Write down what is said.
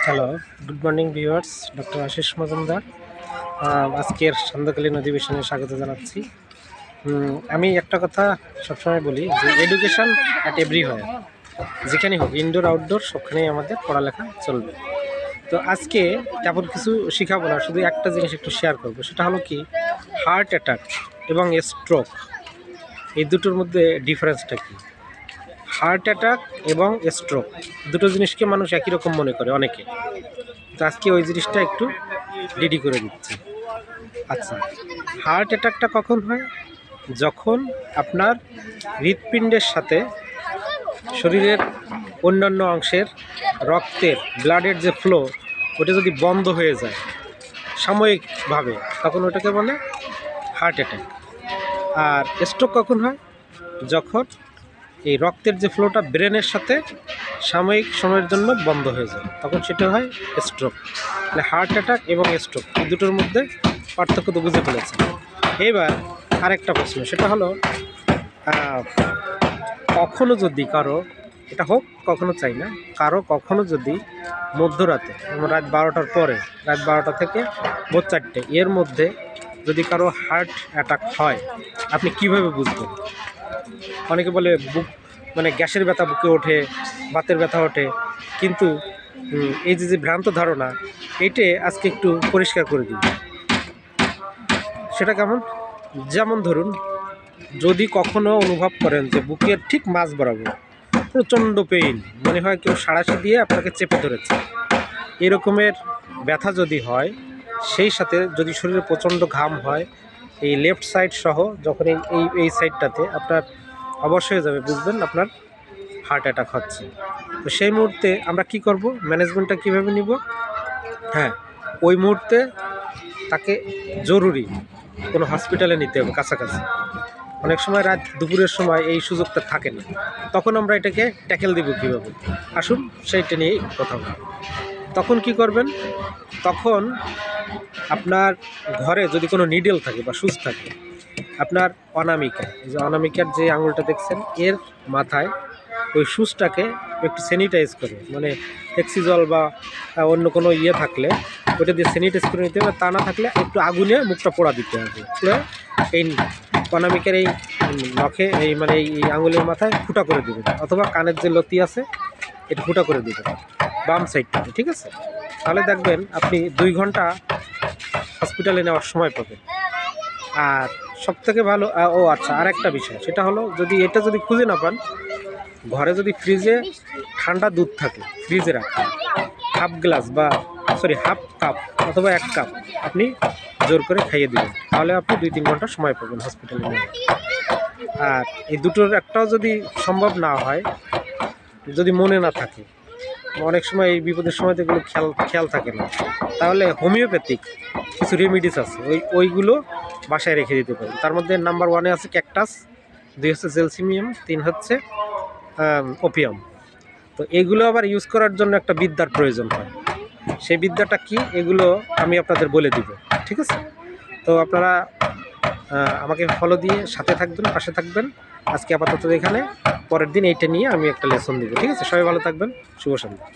Hello, good morning viewers. Doctor Ashis Majumdar আজকের সান্ধ্যকালীন অধিবেশনে স্বাগত জানাচ্ছি। আমি একটা কথা সবসময় বলি যে এডুকেশন অ্যাট এভরিহোয়ার, যেখানে হোক ইনডোর আউটডোর সবখানেই আমাদের পড়ালেখা চলবে। তো আজকে তেমন কিছু শেখাবো না, শুধু একটা জিনিস একটু শেয়ার করবো। সেটা হলো কি, হার্ট অ্যাটাক এবং স্ট্রোক এই দুটোর মধ্যে ডিফারেন্সটা কী। হার্ট অ্যাটাক এবং স্ট্রোক দুটো জিনিসকে মানুষ একই রকম মনে করে অনেকে। তো আজকে ওই জিনিসটা একটু রেডি করে দিচ্ছি। আচ্ছা, হার্ট অ্যাটাকটা কখন হয়? যখন আপনার হৃৎপিণ্ডের সাথে শরীরের অন্যান্য অংশের রক্তের ব্লাডের যে ফ্লো, ওটা যদি বন্ধ হয়ে যায় সাময়িকভাবে, তখন ওটাকে বলে হার্ট অ্যাটাক। আর স্ট্রোক কখন হয়? যখন এই রক্তের যে ফ্লোটা ব্রেনের সাথে সাময়িক সময়ের জন্য বন্ধ হয়ে যায়, তখন সেটা হয় স্ট্রোক। মানে হার্ট অ্যাটাক এবং স্ট্রোক এই দুটোর মধ্যে পার্থক্য তো বুঝে ফেলেছে। এবার আরেকটা প্রশ্ন, সেটা হলো কখনো যদি কারো, এটা হোক কখনো চাই না, কারো কখনো যদি মধ্যরাতে, রাত 12টার পরে, রাত 12টা থেকে ভোর 4টে এর মধ্যে যদি কারো হার্ট অ্যাটাক হয়, আপনি কিভাবে বুঝবেন? অনেকে বলে বুক, মানে গ্যাসের ব্যথা বুকে ওঠে, বাতের ব্যথা ওঠে, কিন্তু এই যে ভ্রান্ত ধারণা, এইটে আজকে একটু পরিষ্কার করে দিই। সেটা কেমন? যেমন ধরুন, যদি কখনো অনুভব করেন যে বুকের ঠিক মাঝ বরাবর প্রচণ্ড পেইন, মনে হয় কেউ সাঁড়াশি দিয়ে আপনাকে চেপে ধরেছে, এরকমের ব্যথা যদি হয়, সেই সাথে যদি শরীরে প্রচণ্ড ঘাম হয়, এই লেফট সাইড সহ, যখন এই সাইডটাতে আপনার অবশ্যই যাবে, বুঝবেন আপনার হার্ট অ্যাটাক হচ্ছে। তো সেই মুহূর্তে আমরা কি করব, ম্যানেজমেন্টটা কীভাবে নিব? হ্যাঁ, ওই মুহূর্তে তাকে জরুরি কোনো হসপিটালে নিতে হবে কাছাকাছি। অনেক সময় রাত দুপুরের সময় এই সুযোগটা থাকে না, তখন আমরা এটাকে ট্যাকেল দেব কীভাবে? আসুন সেইটা নিয়েই কথা বলি। তখন কি করবেন? তখন আপনার ঘরে যদি কোনো নিডেল থাকে বা সুচ থাকে, আপনার অনামিকা, এই যে অনামিকার যে আঙুলটা দেখছেন, এর মাথায় ওই সুচটাকে একটু স্যানিটাইজ করে, মানে এক্সিজল বা অন্য কোনো ইয়ে থাকলে ওটা দিয়ে স্যানিটাইজ করে নিতে হবে। তা না থাকলে একটু আগুনে মুখটা পোড়া দিতে হবে। এই অনামিকার এই নখে, এই মানে এই আঙুলের মাথায় ফুটা করে দেবেন, অথবা কানের যে লতি আছে এটা ফুটা করে দেবেন বাম সাইডটাতে, ঠিক আছে? তাহলে দেখবেন আপনি 2 ঘন্টা হসপিটালে নেওয়ার সময় পাবেন। আর সবথেকে ভালো, আচ্ছা, আর একটা বিষয়, সেটা হলো যদি এটা যদি খুঁজে না পান, ঘরে যদি ফ্রিজে ঠান্ডা দুধ থাকে, ফ্রিজে রাখা হাফ কাপ অথবা 1 কাপ আপনি জোর করে খাইয়ে দেবেন, তাহলে আপনি 2-3 ঘন্টা সময় পাবেন হসপিটালে নিয়ে। আর এই দুটোর একটাও যদি সম্ভব না হয়, যদি মনে না থাকে, অনেক সময় এই বিপদের সময় এগুলো খেয়াল থাকে না, তাহলে হোমিওপ্যাথিক কিছু রেমিডিস আছে, ওইগুলো বাসায় রেখে দিতে পারেন। তার মধ্যে নাম্বার 1-এ আছে ক্যাকটাস, 2 হচ্ছে জেলসিমিয়াম, 3 হচ্ছে ওপিয়াম। তো এগুলো আবার ইউজ করার জন্য একটা বিদ্যার প্রয়োজন হয়। সেই বিদ্যাটা কি, এগুলো আমি আপনাদের বলে দিব, ঠিক আছে? তো আপনারা আমাকে ফলো দিয়ে সাথে থাকবেন, পাশে থাকবেন। আজকে আপাতত এখানে, পরের দিন এইটা নিয়ে আমি একটা লেসন দিব, ঠিক আছে? সবাই ভালো থাকবেন, শুভ সন্ধ্যা।